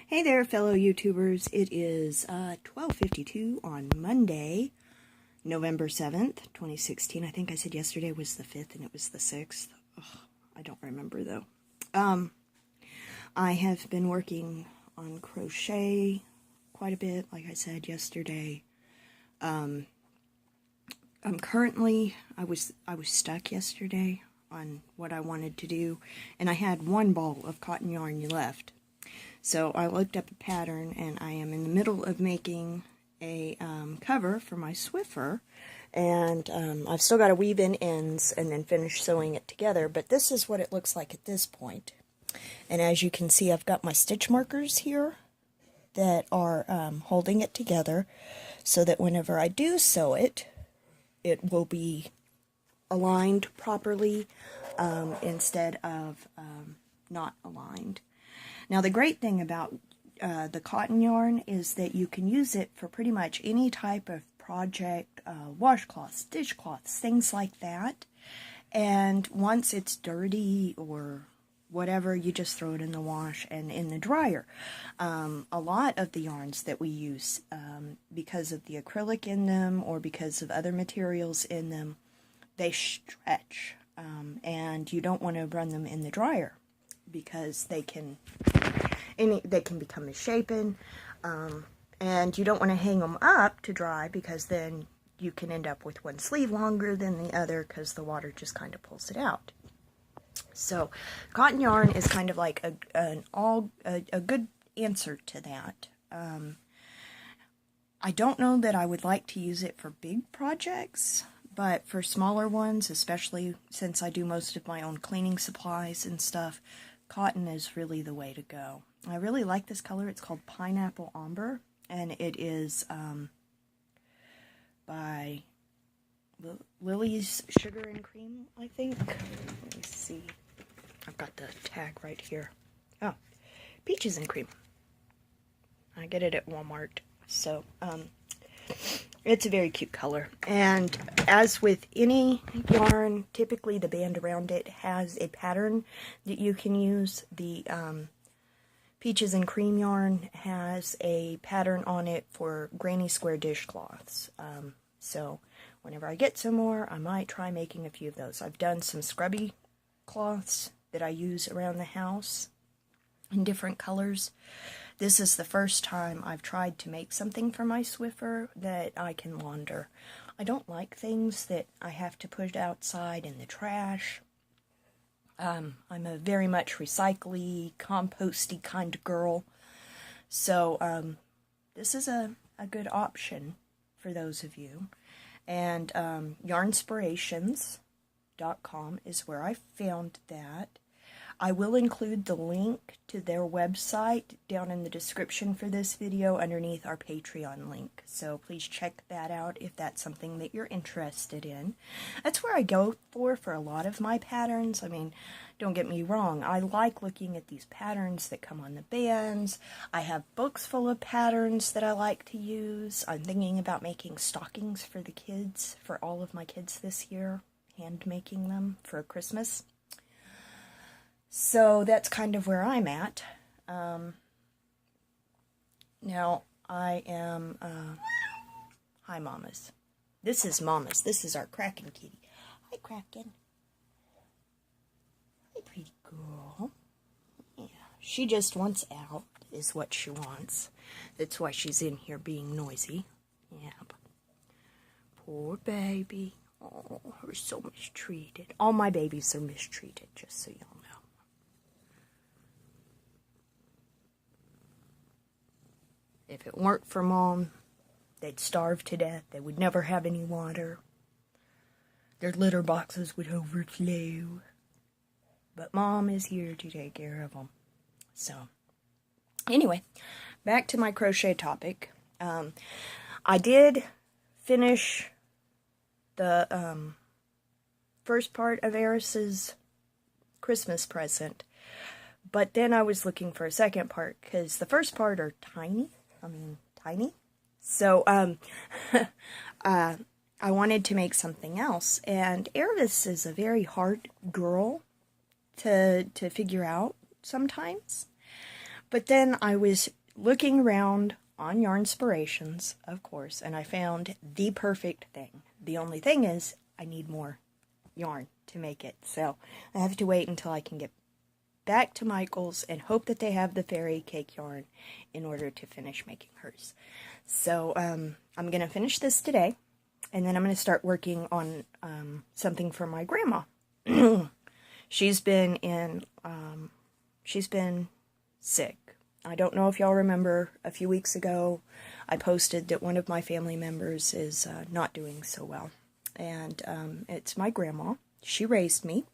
Hey there, fellow YouTubers. It is 12:52 on Monday, November 7th, 2016. I think I said yesterday was the 5th and it was the 6th. Ugh, I don't remember, though. I have been working on crochet quite a bit, like I said yesterday. I'm currently, I was stuck yesterday on what I wanted to do, and I had one ball of cotton yarn left. So I looked up a pattern, and I am in the middle of making a cover for my Swiffer, and I've still got to weave in ends and then finish sewing it together, but this is what it looks like at this point. And as you can see, I've got my stitch markers here that are holding it together so that whenever I do sew it, it will be aligned properly instead of not aligned. Now, the great thing about the cotton yarn is that you can use it for pretty much any type of project, washcloths, dishcloths, things like that. And once it's dirty or whatever, you just throw it in the wash and in the dryer. A lot of the yarns that we use, because of the acrylic in them or because of other materials in them, they stretch. And you don't want to run them in the dryer because they can become misshapen, and you don't want to hang them up to dry because then you can end up with one sleeve longer than the other because the water just kind of pulls it out. So cotton yarn is kind of like a good answer to that. I don't know that I would like to use it for big projects, but for smaller ones, especially since I do most of my own cleaning supplies and stuff, cotton is really the way to go. I really like this color. It's called Pineapple Ombre, and it is by Lily's Sugar and Cream, I think. Let me see. I've got the tag right here. Oh, Peaches and Cream. I get it at Walmart. So, it's a very cute color. And as with any yarn, typically the band around it has a pattern that you can use. The Peaches and Cream yarn has a pattern on it for granny square dishcloths. So whenever I get some more, I might try making a few of those. I've done some scrubby cloths that I use around the house in different colors. This is the first time I've tried to make something for my Swiffer that I can launder. I don't like things that I have to put outside in the trash. I'm a very much recycly, composty kind of girl. So this is a good option for those of you. And Yarnspirationcom is where I found that. I will include the link to their website down in the description for this video underneath our Patreon link. So please check that out if that's something that you're interested in. That's where I go for a lot of my patterns. I mean, don't get me wrong. I like looking at these patterns that come on the bands. I have books full of patterns that I like to use. I'm thinking about making stockings for the kids, for all of my kids this year, hand making them for Christmas. So that's kind of where I'm at. Now, I am, hi, Mamas. This is Mamas. This is our Kraken kitty. Hi, Kraken. Hi, pretty girl. Yeah, she just wants out, is what she wants. That's why she's in here being noisy. Yeah. Poor baby. Oh, her so mistreated. All my babies are mistreated, just so y'all know. If it weren't for Mom, they'd starve to death. They would never have any water. Their litter boxes would overflow. But Mom is here to take care of them. So, anyway, back to my crochet topic. I did finish the first part of Eris's Christmas present. But then I was looking for a second part because the first part are tiny. Tiny. So, I wanted to make something else, and Eris is a very hard girl to figure out sometimes. But then I was looking around on Yarnspirations, of course, and I found the perfect thing. The only thing is I need more yarn to make it, so I have to wait until I can get back to Michael's and hope that they have the fairy cake yarn in order to finish making hers. So I'm going to finish this today, and then I'm going to start working on something for my grandma. She's been sick. I don't know if y'all remember, a few weeks ago I posted that one of my family members is not doing so well. And it's my grandma. She raised me.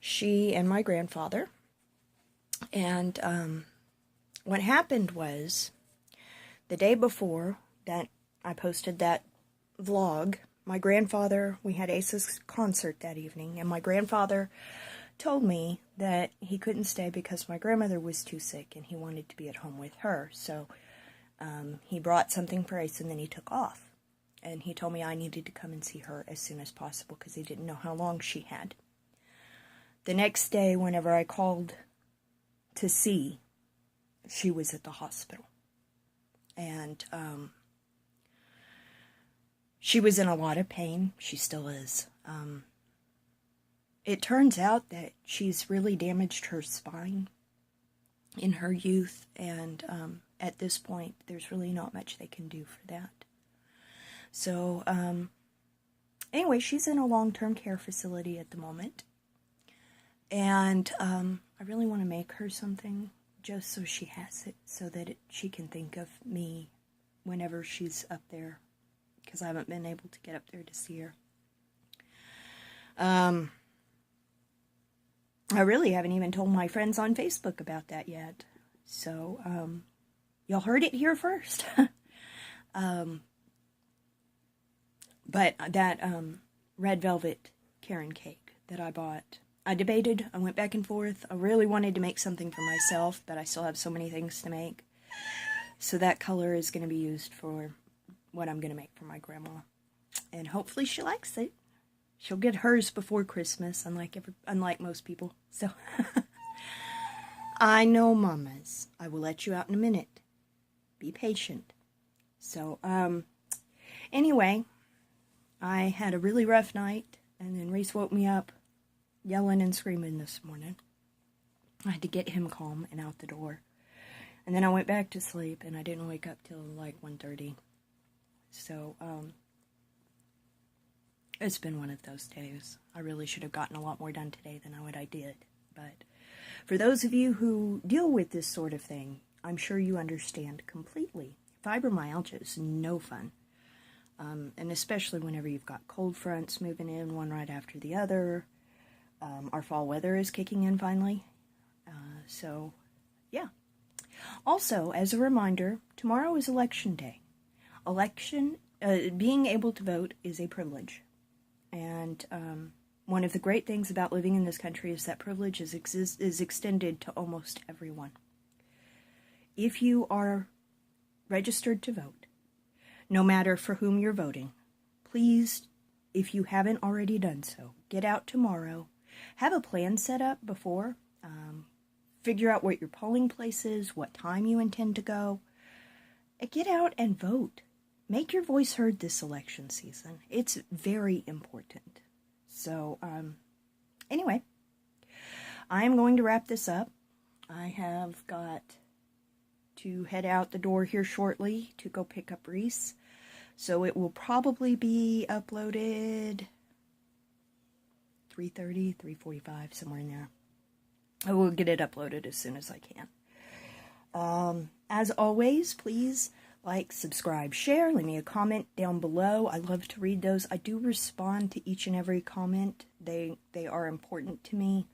She and my grandfather. And what happened was, the day before that I posted that vlog, my grandfather, we had Ace's concert that evening, and my grandfather told me that he couldn't stay because my grandmother was too sick and he wanted to be at home with her. So he brought something for Ace and then he took off. And he told me I needed to come and see her as soon as possible because he didn't know how long she had. The next day, whenever I called to see, she was at the hospital. And she was in a lot of pain. She still is. It turns out that she's really damaged her spine in her youth, and at this point, there's really not much they can do for that. So, anyway, she's in a long-term care facility at the moment, and I really want to make her something just so she has it, so that she can think of me whenever she's up there, because I haven't been able to get up there to see her. I really haven't even told my friends on Facebook about that yet. So, y'all heard it here first. But that red velvet Karen cake that I bought, I debated, I went back and forth. I really wanted to make something for myself, but I still have so many things to make. So that color is going to be used for what I'm going to make for my grandma. And hopefully she likes it. She'll get hers before Christmas, unlike most people. So, I know, mamas. I will let you out in a minute. Be patient. So, anyway, I had a really rough night, and then Reese woke me up yelling and screaming this morning. I had to get him calm and out the door. And then I went back to sleep, and I didn't wake up till like 1:30. So, it's been one of those days. I really should have gotten a lot more done today than what I did. But for those of you who deal with this sort of thing, I'm sure you understand completely. Fibromyalgia is no fun. And especially whenever you've got cold fronts moving in, one right after the other. Our fall weather is kicking in finally. So, yeah. Also, as a reminder, tomorrow is election day. Being able to vote is a privilege. And one of the great things about living in this country is that privilege is extended to almost everyone. If you are registered to vote, no matter for whom you're voting, please, if you haven't already done so, get out tomorrow. Have a plan set up before. Figure out what your polling place is, what time you intend to go. Get out and vote. Make your voice heard this election season. It's very important. So, anyway, I am going to wrap this up. I have got to head out the door here shortly to go pick up Reese. So it will probably be uploaded 3:30, 3:45, somewhere in there. I will get it uploaded as soon as I can. As always, please like, subscribe, share, leave me a comment down below. I love to read those. I do respond to each and every comment. They are important to me.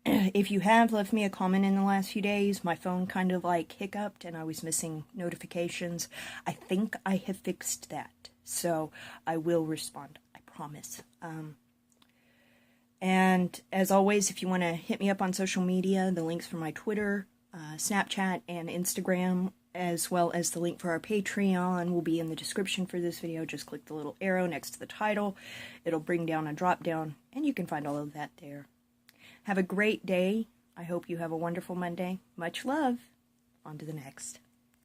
If you have left me a comment in the last few days, my phone kind of like hiccuped and I was missing notifications. I think I have fixed that. So I will respond. I promise. And as always, if you want to hit me up on social media, the links for my Twitter, Snapchat, and Instagram, as well as the link for our Patreon, will be in the description for this video. Just click the little arrow next to the title. It'll bring down a drop down, and you can find all of that there. Have a great day. I hope you have a wonderful Monday. Much love. On to the next.